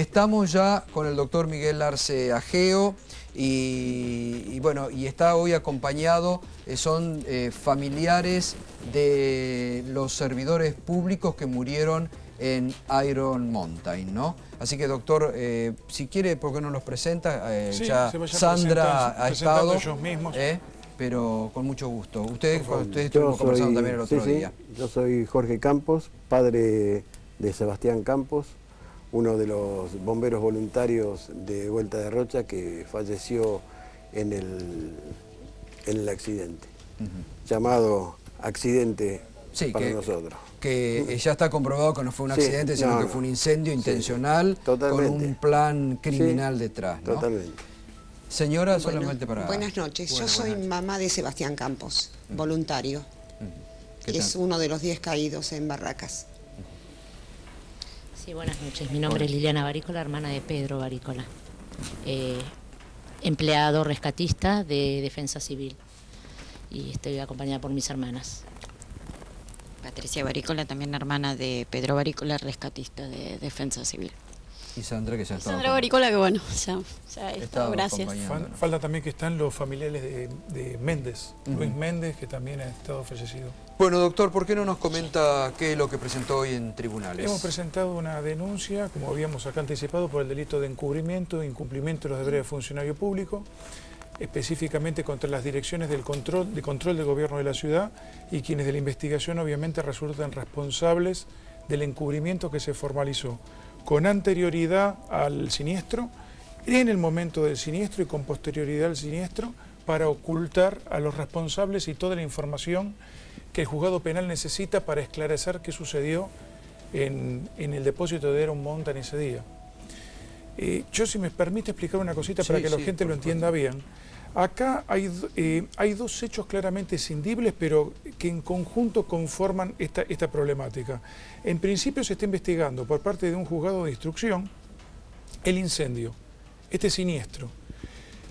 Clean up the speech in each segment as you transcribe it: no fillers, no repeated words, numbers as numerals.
Estamos ya con el doctor Miguel Arce Ageo bueno, y está hoy acompañado, son familiares de los servidores públicos que murieron en Iron Mountain, ¿no? Así que, doctor, si quiere, ¿por qué no los presenta? Sí, ya Sandra ha estado, ellos mismos. pero con mucho gusto. Ustedes estuvimos conversando también el otro día. Yo soy Jorge Campos, padre de Sebastián Campos, uno de los bomberos voluntarios de Vuelta de Rocha que falleció en el accidente, llamado accidente para nosotros. Que ya está comprobado que no fue un accidente, sino que fue un incendio intencional con un plan criminal detrás, ¿no? Totalmente. Señora, solamente para... Buenas noches, yo soy mamá de Sebastián Campos, voluntario. Es uno de los 10 caídos en Barracas. Sí, buenas noches. Mi nombre es Liliana Barícola, hermana de Pedro Barícola. Empleado rescatista de Defensa Civil. Y estoy acompañada por mis hermanas. Patricia Barícola, también hermana de Pedro Barícola, rescatista de Defensa Civil. Y Sandra, que ya está. Sandra Barícola, que bueno, ya está, gracias. Falta también que están los familiares de Méndez, Luis Méndez, que también ha estado fallecido. Bueno, doctor, ¿por qué no nos comenta qué es lo que presentó hoy en tribunales? Hemos presentado una denuncia, como habíamos acá anticipado, por el delito de encubrimiento e incumplimiento de los deberes de funcionario público, específicamente contra las direcciones de control del gobierno de la ciudad y quienes de la investigación obviamente resultan responsables del encubrimiento que se formalizó con anterioridad al siniestro, en el momento del siniestro y con posterioridad al siniestro, para ocultar a los responsables y toda la información que el juzgado penal necesita para esclarecer qué sucedió en el depósito de Iron Mountain ese día. Yo, si me permite explicar una cosita para que la gente lo entienda bien. Acá hay dos hechos claramente escindibles, pero que en conjunto conforman esta problemática. En principio se está investigando por parte de un juzgado de instrucción el incendio, este siniestro,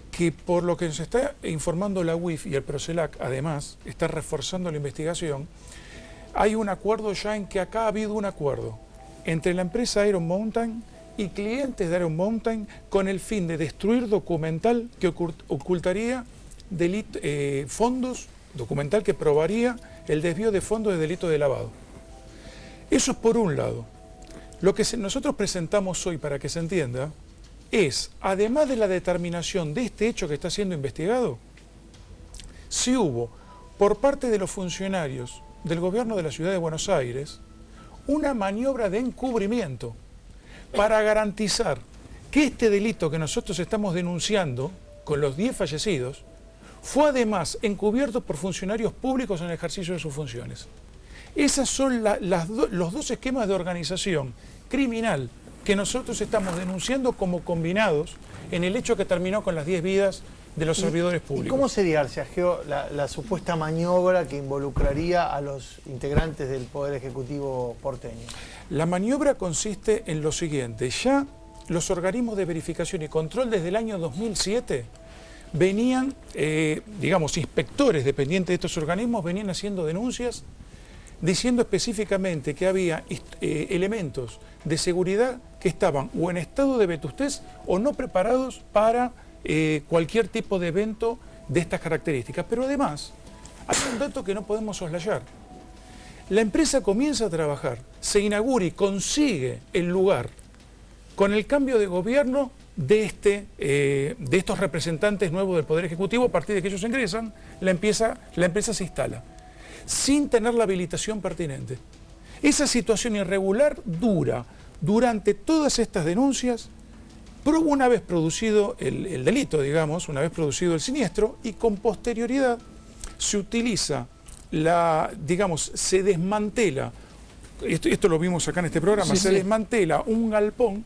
que por lo que nos está informando la UIF y el Procelac, además, está reforzando la investigación. Hay un acuerdo ya en que acá ha habido un acuerdo entre la empresa Iron Mountain y clientes de Iron Mountain con el fin de destruir documental que ocultaría fondos, documental que probaría el desvío de fondos de delito de lavado. Eso es por un lado. Lo que nosotros presentamos hoy, para que se entienda, es, además de la determinación de este hecho que está siendo investigado, si hubo, por parte de los funcionarios del gobierno de la ciudad de Buenos Aires, una maniobra de encubrimiento para garantizar que este delito que nosotros estamos denunciando con los 10 fallecidos fue además encubierto por funcionarios públicos en el ejercicio de sus funciones. Esos son los dos esquemas de organización criminal que nosotros estamos denunciando como combinados en el hecho que terminó con las 10 vidas de los servidores públicos. ¿Y cómo sería, Arce Ageo, la supuesta maniobra que involucraría a los integrantes del Poder Ejecutivo porteño? La maniobra consiste en lo siguiente. Ya los organismos de verificación y control desde el año 2007 venían, digamos, inspectores dependientes de estos organismos venían haciendo denuncias diciendo específicamente que había elementos de seguridad que estaban o en estado de vetustez o no preparados para cualquier tipo de evento de estas características. Pero además, hay un dato que no podemos soslayar. La empresa comienza a trabajar, se inaugura y consigue el lugar con el cambio de gobierno de estos representantes nuevos del Poder Ejecutivo. A partir de que ellos ingresan, la empresa se instala, sin tener la habilitación pertinente. Esa situación irregular dura durante todas estas denuncias, una vez producido el delito, digamos, una vez producido el siniestro, y con posterioridad se utiliza se desmantela, esto lo vimos acá en este programa, se desmantela un galpón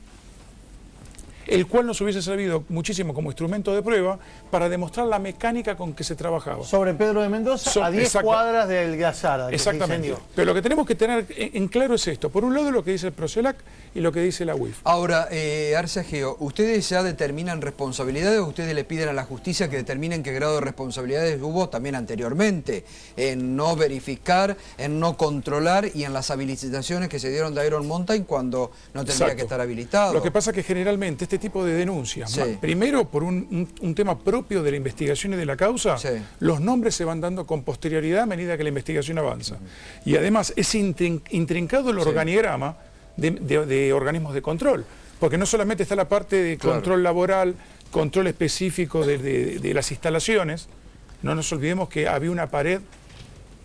el cual nos hubiese servido muchísimo como instrumento de prueba para demostrar la mecánica con que se trabajaba. Sobre Pedro de Mendoza, a 10 cuadras del Gazara. Exactamente. Pero lo que tenemos que tener en claro es esto. Por un lado lo que dice el Procelac y lo que dice la UIF. Ahora, Arce Ageo, ¿ustedes ya determinan responsabilidades o ustedes le piden a la justicia que determinen qué grado de responsabilidades hubo también anteriormente? En no verificar, en no controlar y en las habilitaciones que se dieron de Iron Mountain cuando no tendría que estar habilitado. Lo que pasa es que generalmente este tipo de denuncias, primero por un tema propio de la investigación y de la causa, los nombres se van dando con posterioridad a medida que la investigación avanza. Y además es intrincado el organigrama de organismos de control, porque no solamente está la parte de control laboral, control específico de las instalaciones, no nos olvidemos que había una pared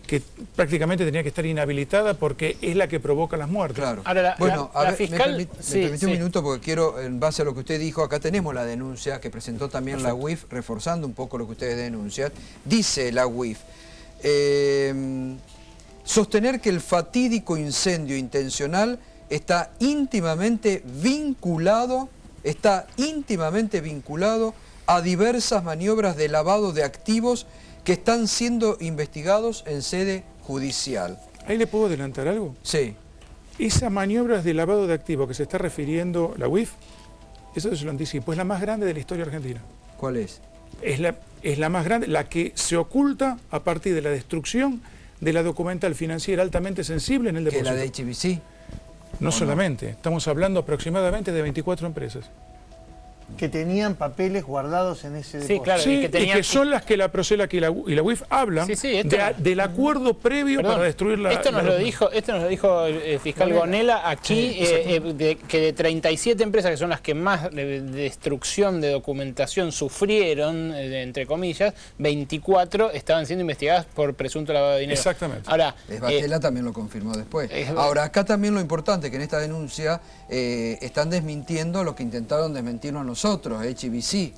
que prácticamente tenía que estar inhabilitada porque es la que provoca las muertes. Claro. Ahora, bueno, la fiscal... me permite un minuto porque quiero, en base a lo que usted dijo, acá tenemos la denuncia que presentó también la UIF, reforzando un poco lo que ustedes denuncian. Dice la UIF, sostener que el fatídico incendio intencional está íntimamente vinculado a diversas maniobras de lavado de activos que están siendo investigados en sede judicial. ¿Ahí le puedo adelantar algo? Sí. Esas maniobras de lavado de activos que se está refiriendo la UIF, eso se lo anticipo, es la más grande de la historia argentina. ¿Cuál es? Es la más grande, la que se oculta a partir de la destrucción de la documental financiera altamente sensible en el depósito. ¿Que la de HBC? No solamente, estamos hablando aproximadamente de 24 empresas. Que tenían papeles guardados en ese depósito. Sí, claro. Sí, y que son las que la Procelac y la UIF hablan del acuerdo previo para destruir la... Esto nos lo dijo el fiscal Gonella aquí, que de 37 empresas, que son las que más destrucción de documentación sufrieron, entre comillas, 24 estaban siendo investigadas por presunto lavado de dinero. Exactamente. Ahora, Batella también lo confirmó después. Ahora, acá también lo importante, que en esta denuncia están desmintiendo lo que intentaron desmentirnos nosotros, HBC.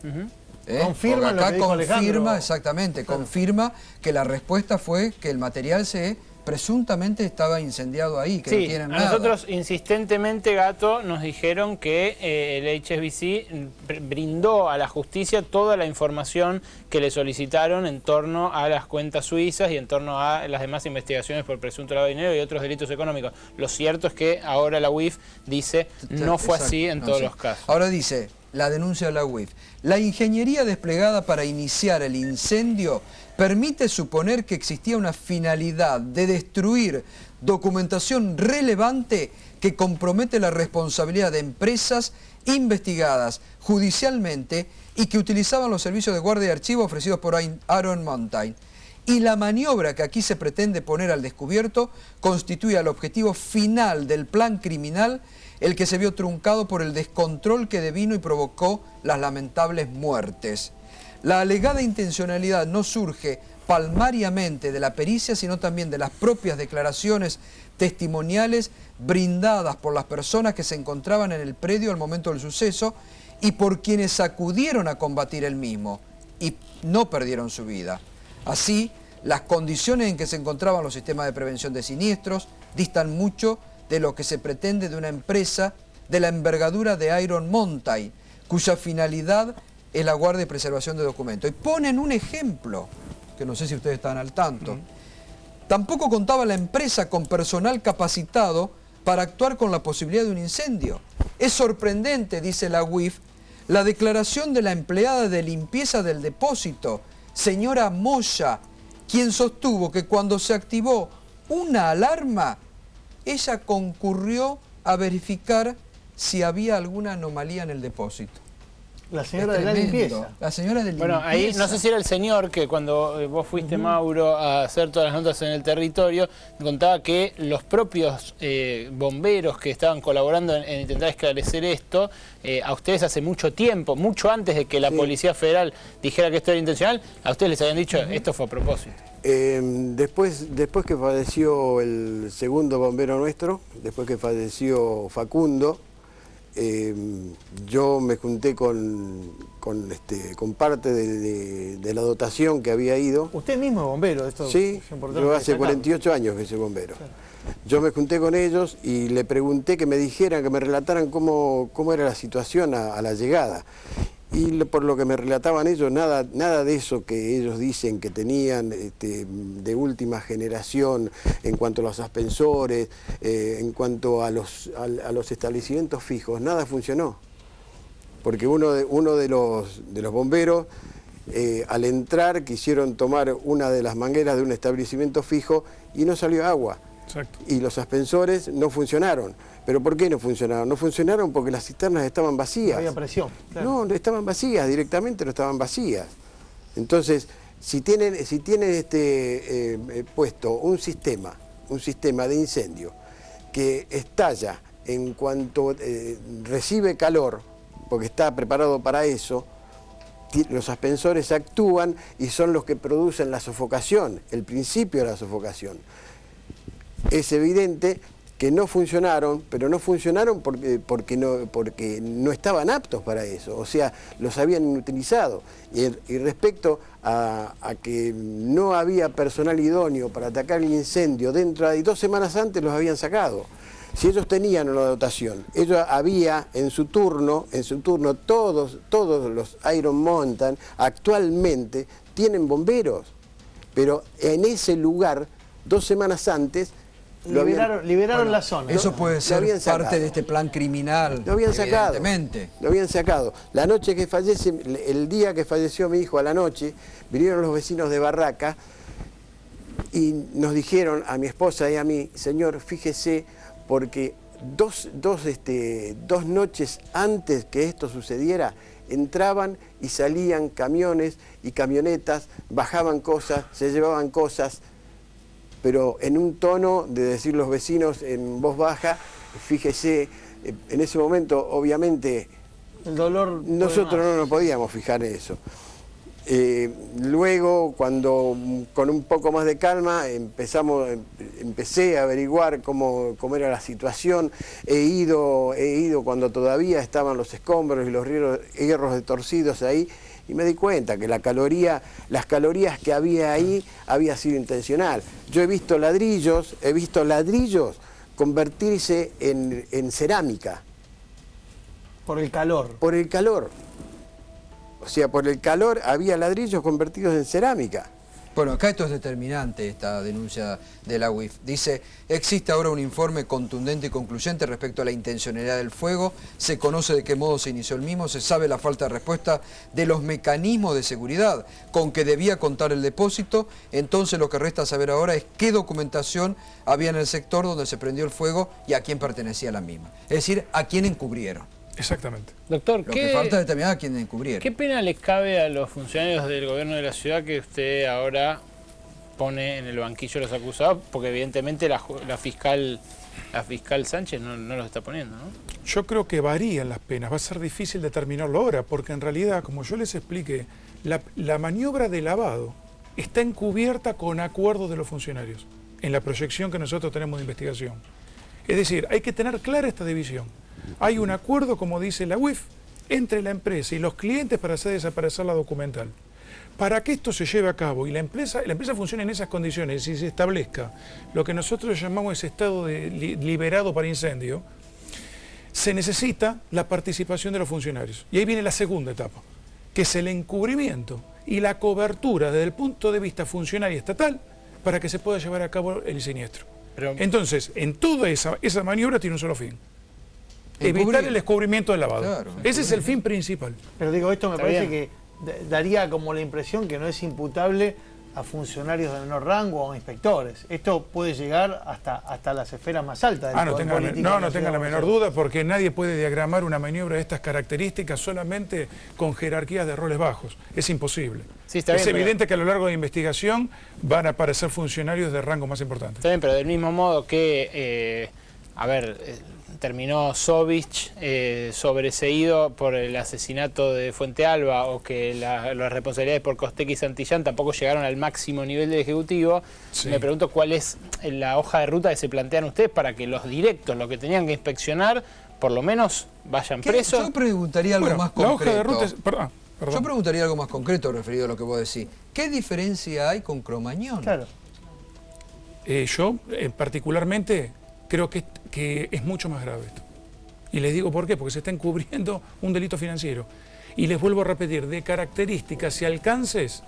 Confirma acá lo que dijo confirma, Alejandro. exactamente, confirma que la respuesta fue que el material presuntamente estaba incendiado ahí, que no tienen nada. Nosotros insistentemente, Gato, nos dijeron que el HSBC brindó a la justicia toda la información que le solicitaron en torno a las cuentas suizas y en torno a las demás investigaciones por presunto lavado de dinero y otros delitos económicos. Lo cierto es que ahora la UIF dice no fue así en todos los casos. Ahora dice la denuncia de la UIF: la ingeniería desplegada para iniciar el incendio permite suponer que existía una finalidad de destruir documentación relevante que compromete la responsabilidad de empresas investigadas judicialmente y que utilizaban los servicios de guardia y archivo ofrecidos por Iron Mountain. Y la maniobra que aquí se pretende poner al descubierto constituye el objetivo final del plan criminal, el que se vio truncado por el descontrol que devino y provocó las lamentables muertes. La alegada intencionalidad no surge palmariamente de la pericia, sino también de las propias declaraciones testimoniales brindadas por las personas que se encontraban en el predio al momento del suceso y por quienes acudieron a combatir el mismo y no perdieron su vida. Así, las condiciones en que se encontraban los sistemas de prevención de siniestros distan mucho de lo que se pretende de una empresa de la envergadura de Iron Mountain, cuya finalidad es la guardia y preservación de documentos. Y ponen un ejemplo, que no sé si ustedes están al tanto. Tampoco contaba la empresa con personal capacitado para actuar con la posibilidad de un incendio. Es sorprendente, dice la UIF, la declaración de la empleada de limpieza del depósito, señora Moya, quien sostuvo que cuando se activó una alarma, ella concurrió a verificar si había alguna anomalía en el depósito. La señora de la limpieza. La señora de limpieza. Bueno, ahí no sé si era el señor que cuando vos fuiste, Mauro, a hacer todas las notas en el territorio, contaba que los propios bomberos que estaban colaborando en intentar esclarecer esto, a ustedes hace mucho tiempo, mucho antes de que la Policía Federal dijera que esto era intencional, a ustedes les habían dicho esto fue a propósito. Después que falleció el segundo bombero nuestro, después que falleció Facundo, yo me junté con parte de la dotación que había ido. Usted mismo es bombero, esto sí, es importante. yo hace 48 años que soy bombero. Claro. Yo me junté con ellos y le pregunté que me dijeran, que me relataran cómo era la situación a la llegada. Y por lo que me relataban ellos, nada de eso que ellos dicen que tenían de última generación en cuanto a los ascensores, en cuanto a los establecimientos fijos, nada funcionó. Porque uno de los bomberos, al entrar, quisieron tomar una de las mangueras de un establecimiento fijo y no salió agua. Exacto. Y los ascensores no funcionaron. ¿Pero por qué no funcionaron? No funcionaron porque las cisternas estaban vacías. No había presión. Claro. No, estaban vacías, directamente no estaban vacías. Entonces, si tienen puesto un sistema de incendio que estalla en cuanto recibe calor, porque está preparado para eso, los ascensores actúan y son los que producen la sofocación, el principio de la sofocación. Es evidente que no funcionaron, pero no funcionaron porque no estaban aptos para eso, o sea, los habían inutilizado. Y respecto a que no había personal idóneo para atacar el incendio, dentro de 2 semanas antes los habían sacado. Si ellos tenían una dotación, ellos había en su turno todos los Iron Mountain actualmente tienen bomberos, pero en ese lugar 2 semanas antes liberaron la zona. Eso puede ser parte de este plan criminal. Lo habían sacado. Evidentemente. Lo habían sacado. La noche que fallece, el día que falleció mi hijo a la noche, vinieron los vecinos de Barraca y nos dijeron a mi esposa y a mí, señor, fíjese, porque dos noches antes que esto sucediera, entraban y salían camiones y camionetas, bajaban cosas, se llevaban cosas, pero en un tono de decir los vecinos en voz baja, fíjese, en ese momento obviamente el dolor nosotros no nos podíamos fijar en eso. Luego, cuando con un poco más de calma empecé a averiguar cómo era la situación. He ido cuando todavía estaban los escombros y los hierros detorcidos ahí, y me di cuenta que las calorías que había ahí había sido intencional. Yo he visto ladrillos convertirse en cerámica. Por el calor. Por el calor. O sea, por el calor había ladrillos convertidos en cerámica. Bueno, acá esto es determinante, esta denuncia de la UIF. Dice, existe ahora un informe contundente y concluyente respecto a la intencionalidad del fuego, se conoce de qué modo se inició el mismo, se sabe la falta de respuesta de los mecanismos de seguridad con que debía contar el depósito, entonces lo que resta saber ahora es qué documentación había en el sector donde se prendió el fuego y a quién pertenecía la misma. Es decir, a quién encubrieron. Exactamente. Doctor, lo que falta es determinar a quién encubrieron. ¿Qué pena les cabe a los funcionarios del gobierno de la ciudad que usted ahora pone en el banquillo de los acusados? Porque evidentemente la fiscal Sánchez no los está poniendo, ¿no? Yo creo que varían las penas, va a ser difícil determinarlo ahora, porque en realidad, como yo les expliqué, la maniobra de lavado está encubierta con acuerdo de los funcionarios, en la proyección que nosotros tenemos de investigación. Es decir, hay que tener clara esta división. Hay un acuerdo, como dice la UIF, entre la empresa y los clientes para hacer desaparecer la documental. Para que esto se lleve a cabo y la empresa funcione en esas condiciones y se establezca lo que nosotros llamamos ese estado liberado para incendio, se necesita la participación de los funcionarios. Y ahí viene la segunda etapa, que es el encubrimiento y la cobertura desde el punto de vista funcional y estatal para que se pueda llevar a cabo el siniestro. Entonces, en toda esa maniobra tiene un solo fin. Evitar el descubrimiento del lavado. Claro, ese es el fin principal. Pero digo, esto me parece que daría como la impresión que no es imputable a funcionarios de menor rango o a inspectores. Esto puede llegar hasta las esferas más altas del poder político. No tenga la menor duda, porque nadie puede diagramar una maniobra de estas características solamente con jerarquías de roles bajos. Es imposible. Sí, es evidente que a lo largo de la investigación van a aparecer funcionarios de rango más importante. Está bien, pero del mismo modo que, terminó Sovich sobreseído por el asesinato de Fuente Alba, o que las responsabilidades por Costec y Santillán tampoco llegaron al máximo nivel del Ejecutivo. Sí. Me pregunto cuál es la hoja de ruta que se plantean ustedes para que los directos, los que tenían que inspeccionar, por lo menos vayan presos. Yo preguntaría algo más concreto. La hoja de ruta es... Perdón. Yo preguntaría algo más concreto referido a lo que vos decís. ¿Qué diferencia hay con Cromañón? Claro. Yo particularmente creo que es mucho más grave esto. Y les digo por qué, porque se está encubriendo un delito financiero. Y les vuelvo a repetir, de características y alcances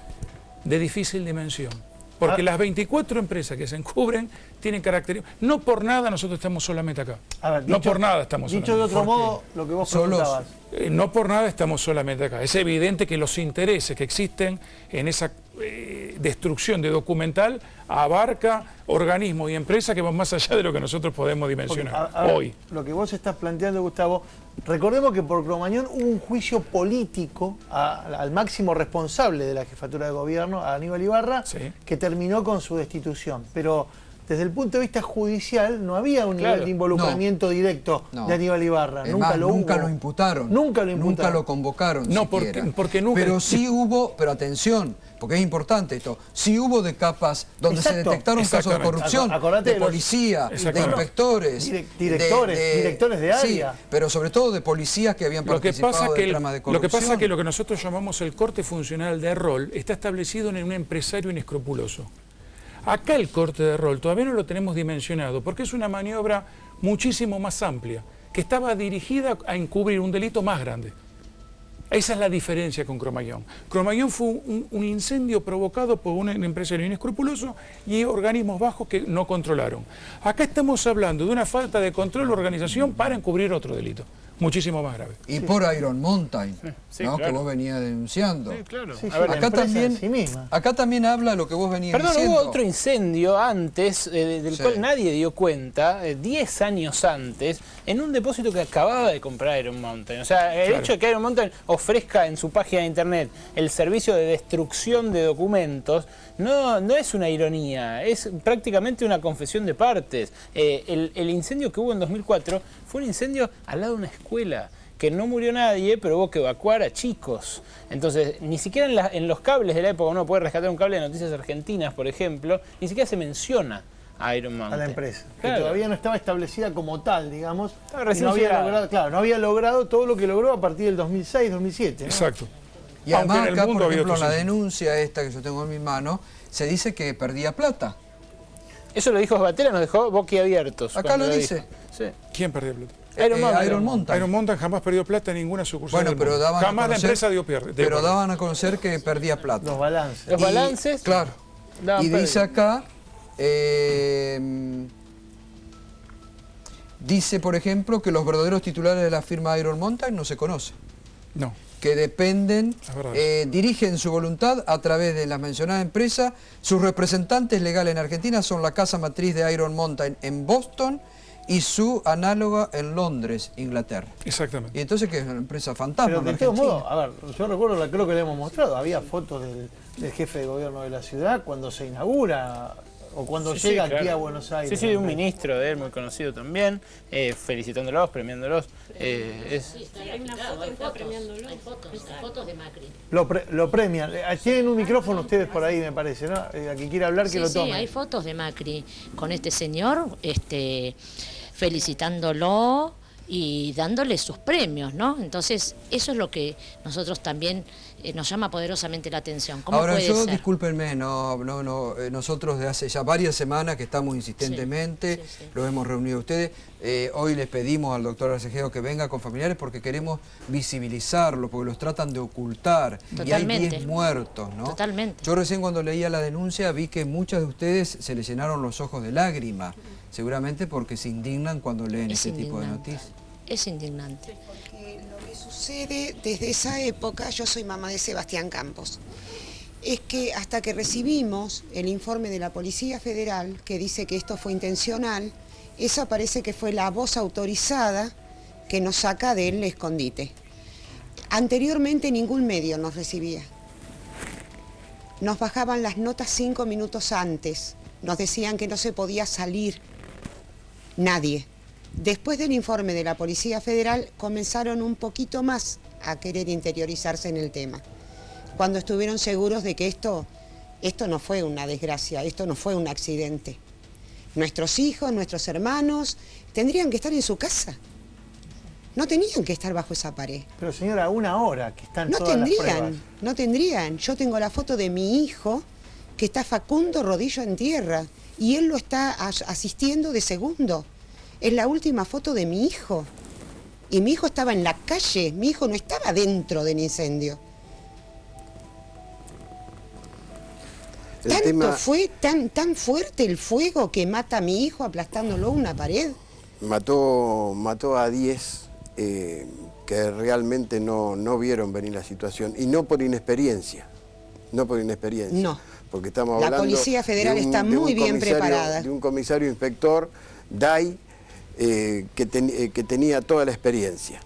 de difícil dimensión. Porque las 24 empresas que se encubren tienen características. No por nada nosotros estamos solamente acá. A ver, no por nada estamos solamente acá. Dicho de otro modo, lo que vos preguntabas. No por nada estamos solamente acá. Es evidente que los intereses que existen en esa destrucción de documental abarca organismos y empresas que van más allá de lo que nosotros podemos dimensionar hoy. Lo que vos estás planteando, Gustavo, recordemos que por Cromañón hubo un juicio político al máximo responsable de la jefatura de gobierno, a Aníbal Ibarra, sí, que terminó con su destitución. Pero desde el punto de vista judicial no había un nivel de involucramiento directo de Aníbal Ibarra. Nunca lo imputaron. Nunca lo convocaron. No, porque nunca. Pero sí hubo, pero atención, porque es importante esto, sí hubo de capas donde se detectaron casos de corrupción, de policía, de inspectores, directores de área. Sí, pero sobre todo de policías que habían participado de tramas de corrupción. Lo que pasa es que lo que nosotros llamamos el corte funcional de rol está establecido en un empresario inescrupuloso. Acá el corte de rol todavía no lo tenemos dimensionado porque es una maniobra muchísimo más amplia, que estaba dirigida a encubrir un delito más grande. Esa es la diferencia con Cromañón. Cromañón fue un incendio provocado por un empresario inescrupuloso y organismos bajos que no controlaron. Acá estamos hablando de una falta de control o organización para encubrir otro delito, muchísimo más grave. Y por Iron Mountain, ¿no? Claro, que vos venías denunciando. Sí, claro. Sí, acá también habla lo que vos venías diciendo. Hubo otro incendio antes, del cual nadie dio cuenta, 10 años antes, en un depósito que acababa de comprar Iron Mountain. O sea, el hecho de que Iron Mountain ofrezca en su página de internet el servicio de destrucción de documentos, no es una ironía, es prácticamente una confesión de partes. El incendio que hubo en 2004 fue un incendio al lado de una escuela, que no murió nadie, pero hubo que evacuar a chicos. Entonces, ni siquiera en los cables de la época, uno puede rescatar un cable de Noticias Argentinas, por ejemplo, ni siquiera se menciona a Iron Mountain. A la empresa, que todavía no estaba establecida como tal, digamos. No había logrado todo lo que logró a partir del 2006, 2007. ¿no? Exacto. Y además acá, por ejemplo, la denuncia esta que yo tengo en mi mano, se dice que perdía plata. Eso lo dijo Sbatera, nos dejó boquiabiertos. Acá lo dice. Sí. ¿Quién perdió plata? Iron Mountain. Iron Mountain jamás perdió plata en ninguna sucursal del mundo. Jamás la empresa dio pérdida. Pero daban a conocer que perdía plata. Los balances. Los balances. Claro. Y dice acá, dice por ejemplo que los verdaderos titulares de la firma Iron Mountain no se conocen. No. Que dependen, dirigen su voluntad a través de las mencionadas empresas. Sus representantes legales en Argentina son la casa matriz de Iron Mountain en Boston y su análoga en Londres, Inglaterra. Exactamente. Y entonces que es una empresa fantasma. Pero de todos modos, a ver, yo recuerdo, creo que le hemos mostrado, había fotos del jefe de gobierno de la ciudad cuando se inaugura o cuando llega aquí a Buenos Aires. Sí, de un ministro de él, muy conocido también, felicitándolos, premiándolos. Hay una foto, está premiándolos. Hay fotos de Macri. Lo premian. Tienen un micrófono ustedes por ahí, me parece, ¿no? A quien quiera hablar, que lo tome. Sí, hay fotos de Macri con este señor, felicitándolo y dándole sus premios, ¿no? Entonces, eso es lo que nosotros también nos llama poderosamente la atención. ¿Cómo Ahora puede yo, ser? discúlpenme, nosotros de hace ya varias semanas que estamos insistentemente, los hemos reunido a ustedes, hoy les pedimos al doctor Arcegeo que venga con familiares porque queremos visibilizarlo, porque los tratan de ocultar. Totalmente. Y hay 10 muertos, ¿no? Totalmente. Yo recién cuando leía la denuncia vi que muchas de ustedes se les llenaron los ojos de lágrimas, seguramente porque se indignan cuando leen este tipo de noticias. Es indignante. Porque lo que sucede desde esa época, yo soy mamá de Sebastián Campos, es que hasta que recibimos el informe de la Policía Federal que dice que esto fue intencional, esa parece que fue la voz autorizada que nos saca del escondite. Anteriormente ningún medio nos recibía. Nos bajaban las notas 5 minutos antes, nos decían que no se podía salir nadie. Después del informe de la Policía Federal comenzaron un poquito más a querer interiorizarse en el tema, cuando estuvieron seguros de que esto no fue una desgracia, esto no fue un accidente. Nuestros hijos, nuestros hermanos tendrían que estar en su casa, no tenían que estar bajo esa pared. Pero señora, a una hora que están todas las pruebas. No tendrían. Yo tengo la foto de mi hijo que está Facundo rodillo en tierra y él lo está asistiendo de segundo. Es la última foto de mi hijo. Y mi hijo estaba en la calle, mi hijo no estaba dentro del incendio. Fue tan fuerte el fuego que mata a mi hijo aplastándolo a una pared. Mató a 10 que realmente no vieron venir la situación, y no por inexperiencia, no. Porque estamos hablando... La Policía Federal está muy bien preparada. De un comisario inspector, DAI, que tenía toda la experiencia.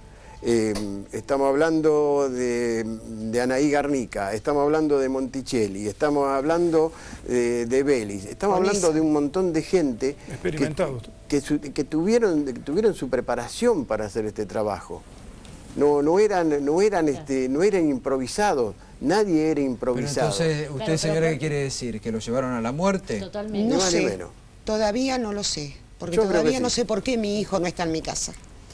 Estamos hablando de Anaí Garnica, estamos hablando de Monticelli, estamos hablando de Vélez, estamos hablando de un montón de gente que tuvieron su preparación para hacer este trabajo. No eran improvisados, nadie era improvisado. Pero entonces, ¿usted, señora, qué quiere decir? ¿Que lo llevaron a la muerte? Totalmente. No sé, todavía no lo sé, porque todavía no sé por qué mi hijo no está en mi casa.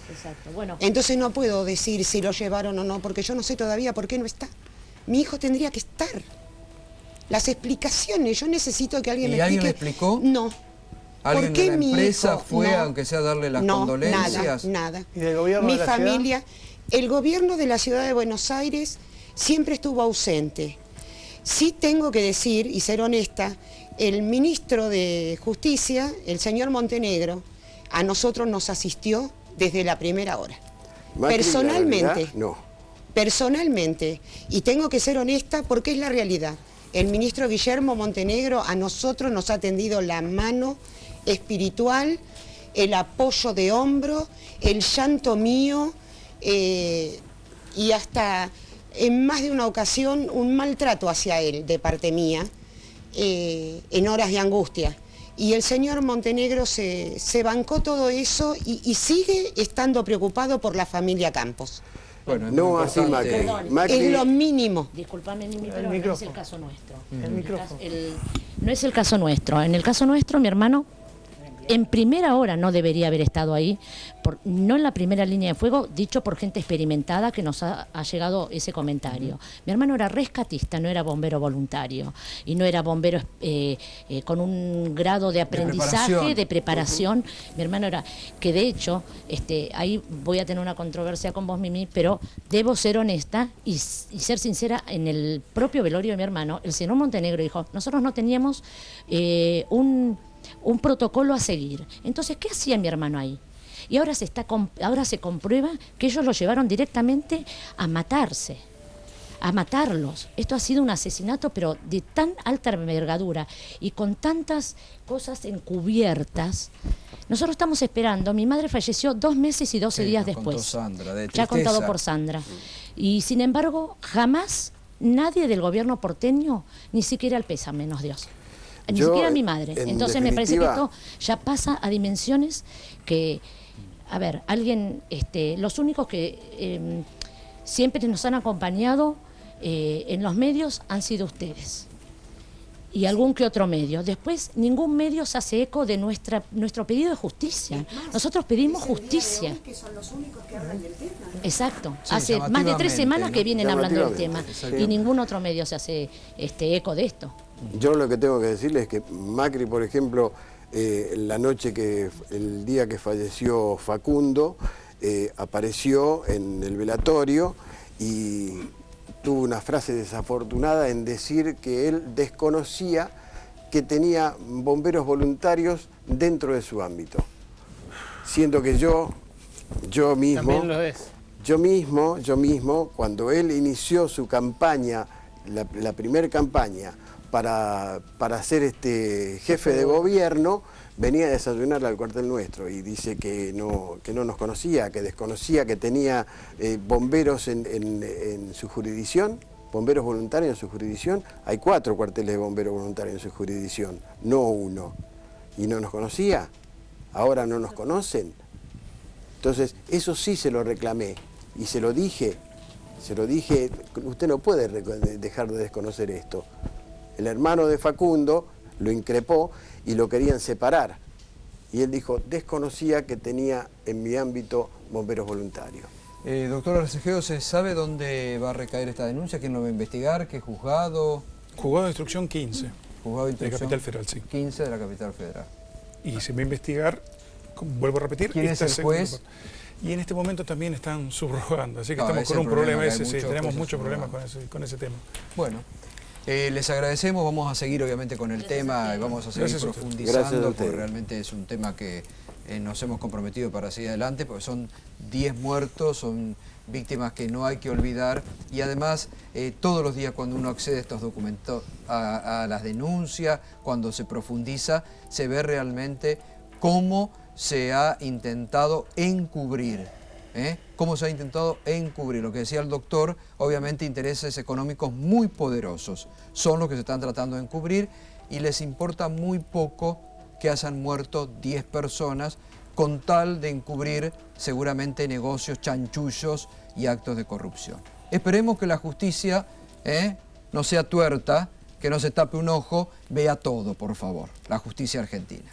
Exacto. Bueno. Entonces no puedo decir si lo llevaron o no, porque yo no sé todavía por qué no está. Mi hijo tendría que estar. Las explicaciones, yo necesito que alguien me explique. ¿Y alguien le explicó? No. ¿Alguien de la empresa fue, aunque sea a darle las condolencias? Nada. ¿Y del gobierno Mi de la familia, ciudad? El gobierno de la ciudad de Buenos Aires siempre estuvo ausente. Sí tengo que decir, y ser honesta, el ministro de Justicia, el señor Montenegro, a nosotros nos asistió desde la primera hora. Personalmente, no. Personalmente, y tengo que ser honesta porque es la realidad. El ministro Guillermo Montenegro a nosotros nos ha tendido la mano espiritual, el apoyo de hombro, el llanto mío, y hasta en más de una ocasión un maltrato hacia él de parte mía, en horas de angustia. Y el señor Montenegro se bancó todo eso y sigue estando preocupado por la familia Campos. Bueno, no así Macri. Es lo mínimo. Disculpame, Mimi, pero no es el caso nuestro. No es el caso nuestro. En el caso nuestro, mi hermano, en primera hora no debería haber estado ahí, no en la primera línea de fuego, dicho por gente experimentada que nos ha llegado ese comentario. Mi hermano era rescatista, no era bombero voluntario, y no era bombero con un grado de aprendizaje, de preparación. Mi hermano era, que de hecho, ahí voy a tener una controversia con vos, Mimi, pero debo ser honesta y ser sincera. En el propio velorio de mi hermano, el señor Montenegro dijo, nosotros no teníamos un protocolo a seguir. Entonces, ¿qué hacía mi hermano ahí? Y ahora se comprueba que ellos lo llevaron directamente a matarse, a matarlos. Esto ha sido un asesinato, pero de tan alta envergadura y con tantas cosas encubiertas. Nosotros estamos esperando, mi madre falleció 2 meses y 12 días después. Sandra, ya contado por Sandra. Y sin embargo, jamás nadie del gobierno porteño, ni siquiera el pésame nos dio. Ni siquiera mi madre. Entonces me parece que esto ya pasa a dimensiones que, a ver, los únicos que siempre nos han acompañado en los medios han sido ustedes. Y algún que otro medio. Después, ningún medio se hace eco de nuestro pedido de justicia. Nosotros pedimos justicia. Que son los únicos que hablan del tema. Exacto. Sí, hace más de 3 semanas que vienen hablando del tema. Y ningún otro medio se hace eco de esto. Yo lo que tengo que decirles es que Macri, por ejemplo, el día que falleció Facundo, apareció en el velatorio y tuvo una frase desafortunada en decir que él desconocía que tenía bomberos voluntarios dentro de su ámbito. Siendo que yo mismo... También lo es. Yo mismo, cuando él inició su campaña, la primera campaña, para ser jefe de gobierno, venía a desayunar al cuartel nuestro y dice que no nos conocía, que desconocía que tenía bomberos en su jurisdicción, bomberos voluntarios en su jurisdicción. Hay 4 cuarteles de bomberos voluntarios en su jurisdicción, no 1. Y no nos conocía, ahora no nos conocen. Entonces, eso sí se lo reclamé y se lo dije, usted no puede dejar de desconocer esto. El hermano de Facundo lo increpó y lo querían separar. Y él dijo, desconocía que tenía en mi ámbito bomberos voluntarios. Doctor Arcegeo, ¿se sabe dónde va a recaer esta denuncia? ¿Quién lo va a investigar? ¿Qué juzgado? Juzgado de instrucción 15. Juzgado de Instrucción Capital Federal, sí. 15 de la Capital Federal. Y se va a investigar, vuelvo a repetir, ¿quién es el juez? Y en este momento también están subrogando, así que No, estamos con un problema ese, sí, tenemos muchos problemas con ese tema. Bueno, les agradecemos, vamos a seguir obviamente con el tema y vamos a seguir profundizando, porque realmente es un tema que nos hemos comprometido para seguir adelante, porque son 10 muertos, son víctimas que no hay que olvidar, y además todos los días cuando uno accede a estos documentos, a las denuncias, cuando se profundiza, se ve realmente cómo se ha intentado encubrir. ¿Cómo se ha intentado encubrir? Lo que decía el doctor, obviamente intereses económicos muy poderosos son los que se están tratando de encubrir, y les importa muy poco que hayan muerto 10 personas con tal de encubrir seguramente negocios, chanchullos y actos de corrupción. Esperemos que la justicia no sea tuerta, que no se tape un ojo, vea todo, por favor, la justicia argentina.